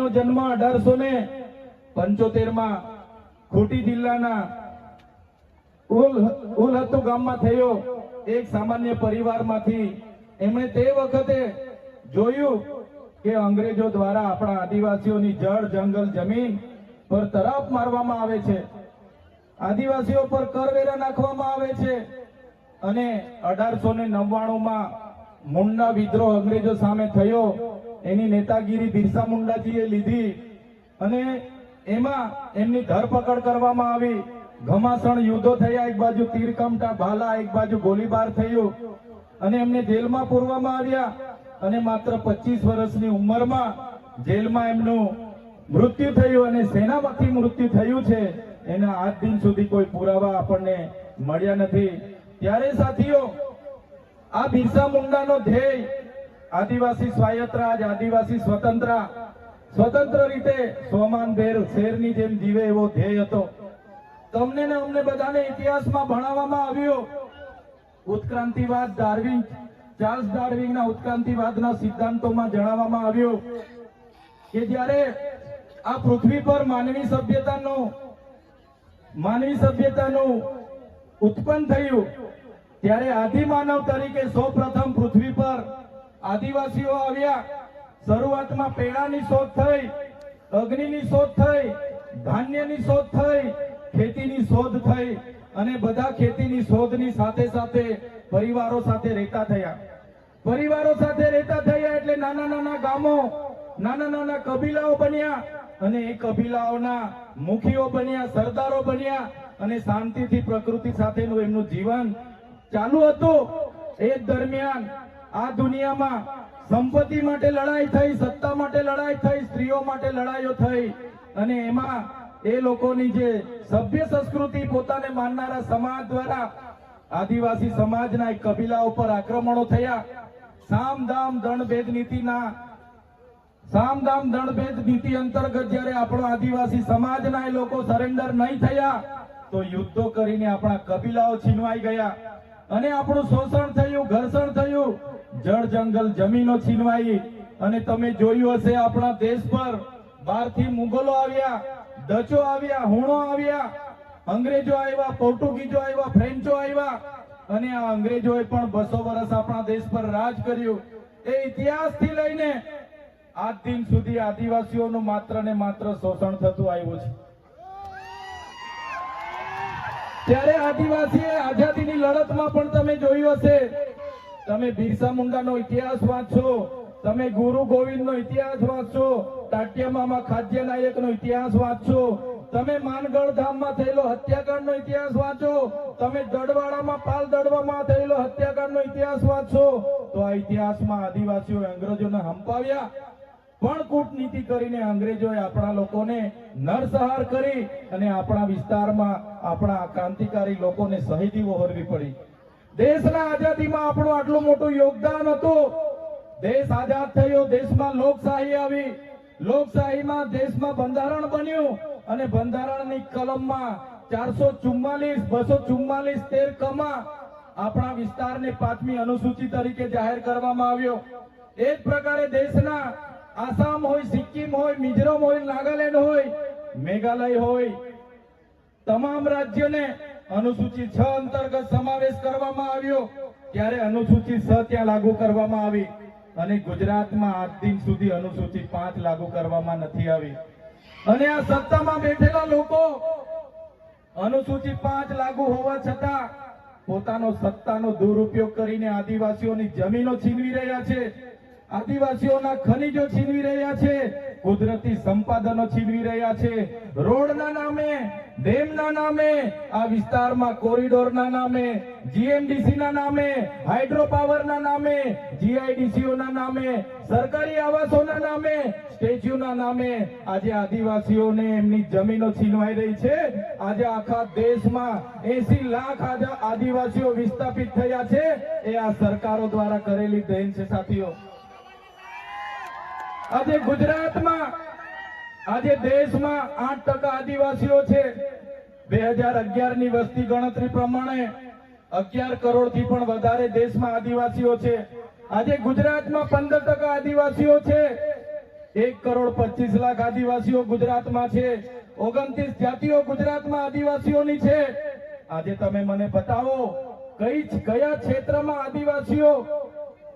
એમનો જન્મ 1875 ખૂંટી જિલ્લાના ઉલહત્તુ ગામમાં થયો। એક સામાન્ય પરિવારમાંથી એમણે તે વખતે જોયું કે અંગ્રેજો દ્વારા આપણા આદિવાસીઓની જળ જંગલ જમીન પર તરાપ મારવામાં આવે છે, આદિવાસીઓ પર કરવેરા નાખવામાં આવે છે અને 1899માં મુંડા વિદ્રોહ અંગ્રેજો સામે થયો। એની નેતાગીરી બિરસા મુંડાજીએ લીધી અને એમાં એમની ધરપકડ કરવામાં આવી। ઘમાસણ યુદ્ધો થયા, એક બાજુ તીરકમટા ભાલા, એક બાજુ ગોળીબાર થયું અને એમને જેલમાં પૂરવામાં આવ્યા અને માત્ર 25 વર્ષની ઉંમરમાં જેલમાં એમનું મૃત્યુ થયું અને સેનામાંથી મૃત્યુ થયું છે એના આજ દિન સુધી કોઈ પુરાવા આપણને મળ્યા નથી। ત્યારે સાથીઓ, આ બિરસા મુંડાનો ધ્યેય આદિવાસી સ્વાયત્ત રાજ, આદિવાસી સ્વતંત્ર રીતે સ્વમાનભેર શેરની જેમ જીવે એવો ધ્યેય હતો। તમને ને અમને બધાને ઇતિહાસમાં ભણાવવામાં આવ્યો ઉત્ક્રાંતિવાદ, ચાર્લ્સ ડાર્વિનના ઉત્ક્રાંતિવાદના સિદ્ધાંતોમાં જણાવવામાં આવ્યું કે જ્યારે આ પૃથ્વી પર માનવી સભ્યતાનું ઉત્પન્ન થયું ત્યારે આદિમાનવ તરીકે સૌપ્રથમ પૃથ્વી પર આદિવાસીઓ આવ્યા। શરૂઆતમાં પેડાની શોધ થઈ, અગ્નિની શોધ થઈ, ધાન્યની શોધ થઈ, ખેતીની શોધ થઈ અને બધા ખેતીની શોધની સાથે સાથે પરિવારો સાથે રહેતા થયા એટલે નાના નાના ગામો, નાના નાના કબીલાઓ બન્યા અને એ કબીલાઓના મુખીઓ બન્યા, સરદારો બન્યા અને શાંતિથી પ્રકૃતિ સાથેનું એમનું જીવન ચાલુ હતું। એ દરમિયાન આ દુનિયામાં સંપત્તિ માટે લડાઈ થઈ, સત્તા માટે લડાઈ થઈ, સ્ત્રીઓ માટે લડાઈઓ થઈ અને એમાં એ લોકોની જે સભ્ય સંસ્કૃતિ પોતાને માનનારા સમાજ દ્વારા આદિવાસી સમાજના એક કબીલા ઉપર આક્રમણો થયા। સામદામ દંડભેદ નીતિ અંતર્ગત જ્યારે આપણો આદિવાસી સમાજના એ લોકો સરેન્ડર નહીં થયા તો યુદ્ધો કરીને આપણા કબીલાઓ છીનવાઈ ગયા અને આપણું શોષણ થયું, ઘર્ષણ થયું, જળ જંગલ જમીનો છીનવાઈ અને તમે જોયું હશે આપણા દેશ પર બહારથી મુગલો આવ્યા, ડચો આવ્યા, હુણો આવ્યા, અંગ્રેજો આવ્યા, પોર્ટુગીઝો આવ્યા, ફ્રેન્ચો આવ્યા અને આ અંગ્રેજોએ પણ 200 વર્ષ આપણા દેશ પર રાજ કર્યું। એ ઇતિહાસથી લઈને આજ દિન સુધી આદિવાસીઓનું માત્ર ને માત્ર શોષણ થતું આવ્યું છે। ત્યારે આદિવાસીએ આઝાદીની લડતમાં પણ તમે જોયું હશે, તમે બિરસા મુંડાનો ઇતિહાસ વાંચશો, તમે ગુરુ ગોવિંદનો ઇતિહાસ વાંચશો, ટાટિયા મામા ખાદ્ય નાયકનો ઇતિહાસ વાંચશો, તમે માનગઢ ધામમાં થયેલો હત્યાકાંડનો ઇતિહાસ વાંચો, તમે દડવાડામાં પાલ દડવામાં થયેલો હત્યાકાંડનો ઇતિહાસ વાંચશો તો આ ઇતિહાસમાં આદિવાસીઓએ અંગ્રેજોને હંપાવ્યા પણ કૂટનીતિ કરીને અંગ્રેજોએ આપણા લોકોને નરસંહાર કરી અને આપણા વિસ્તારમાં આપણા ક્રાંતિકારી લોકોને શહીદી વહોરવી પડી। દેશના આઝાદીમાં આપણું આટલું મોટું યોગદાન હતું। દેશ આઝાદ થયો, દેશમાં લોકશાહી આવી, લોકશાહીમાં દેશમાં બંધારણ બન્યું અને બંધારણની કલમમાં 444, 244, 13 કમાં આપણા વિસ્તારને 5મી અનુસૂચિ તરીકે જાહેર કરવામાં આવ્યો। એ જ પ્રકારે દેશના આસામ હોય, સિક્કિમ હોય, મિઝોરમ હોય, નાગાલેન્ડ હોય, મેઘાલય હોય, તમામ રાજ્યોને અનુસૂચિ 6 અંતર્ગત સમાવેશ કરવામાં આવ્યો। ત્યારે અનુસૂચિ 6 ત્યાં લાગુ કરવામાં આવી અને ગુજરાતમાં આજ દિન સુધી અનુસૂચિ 5 લાગુ કરવામાં નથી આવી અને આ સત્તામાં બેઠેલા લોકો અનુસૂચિ 5 લાગુ હોવા છતાં પોતાનો સત્તાનો દુરુપયોગ કરીને આદિવાસીઓની જમીનો છીનવી રહ્યા છે, આદિવાસીઓના ખનિજો છીનવી રહ્યા છે, કુદરતી સંપાદનો છીનવી રહ્યા છે। રોડના નામે, ડેમના નામે, આ વિસ્તારમાં કોરિડોરના નામે, જીએમડીસીના નામે, હાઇડ્રો પાવરના નામે, જીઆઈડીસીઓના નામે, સરકારી આવાસોના નામે, સ્ટેચ્યુના નામે આજે આદિવાસીઓને એમની જમીનો છીનવાઈ રહી છે। આજે આખા દેશમાં 80 લાખ આદિવાસીઓ વિસ્થાપિત થયા છે। એ આ સરકારો દ્વારા કરેલી દેન છે સાથીઓ। આજે ગુજરાતમાં, આજે દેશમાં 8% આદિવાસીઓ છે। 2011 ની વસ્તી ગણતરી પ્રમાણે 11 કરોડથી પણ વધારે દેશમાં આદિવાસીઓ છે। આજે ગુજરાતમાં 15% આદિવાસીઓ છે। 1,25,00,000 આદિવાસીઓ ગુજરાતમાં છે, 29 જાતિઓ ગુજરાતમાં આદિવાસીઓની છે. આજે તમે મને બતાવો કયા ક્ષેત્રમાં આદિવાસીઓ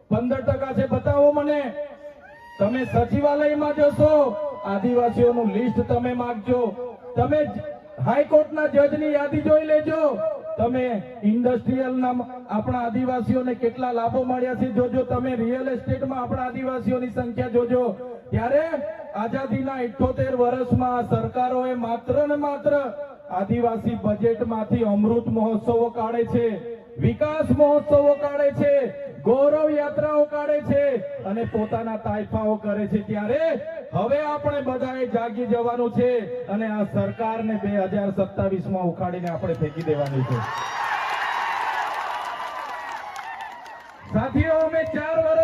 15% છે, બતાવો મને. તમે સચિવાલયમાં જશો, આદિવાસીઓનું લિસ્ટ તમે માંગજો. તમે હાઈકોર્ટના જજની યાદી જોઈ લેજો. તમે ઇન્ડસ્ટ્રીયલના આપણા આદિવાસીઓને કેટલા લાભો મળ્યા છે જોજો. તમે રિયલ એસ્ટેટમાં આપણા આદિવાસીઓની સંખ્યા જોજો. ત્યારે આઝાદીના 78 વર્ષમાં સરકારોએ માત્ર ને માત્ર આદિવાસી બજેટમાંથી અમૃત મહોત્સવો કાઢે છે, વિકાસ મહોત્સવો કાઢે છે, ગૌરવ યાત્રાઓ કાઢે છે અને પોતાના તાઇફાઓ કરે છે. ત્યારે હવે આપણે બધાએ જાગી જવાનું છે અને આ સરકારને 2027માં ઉખાડીને આપણે ફેંકી દેવાની છે. સાથીઓ, અમે 4 વર્ષ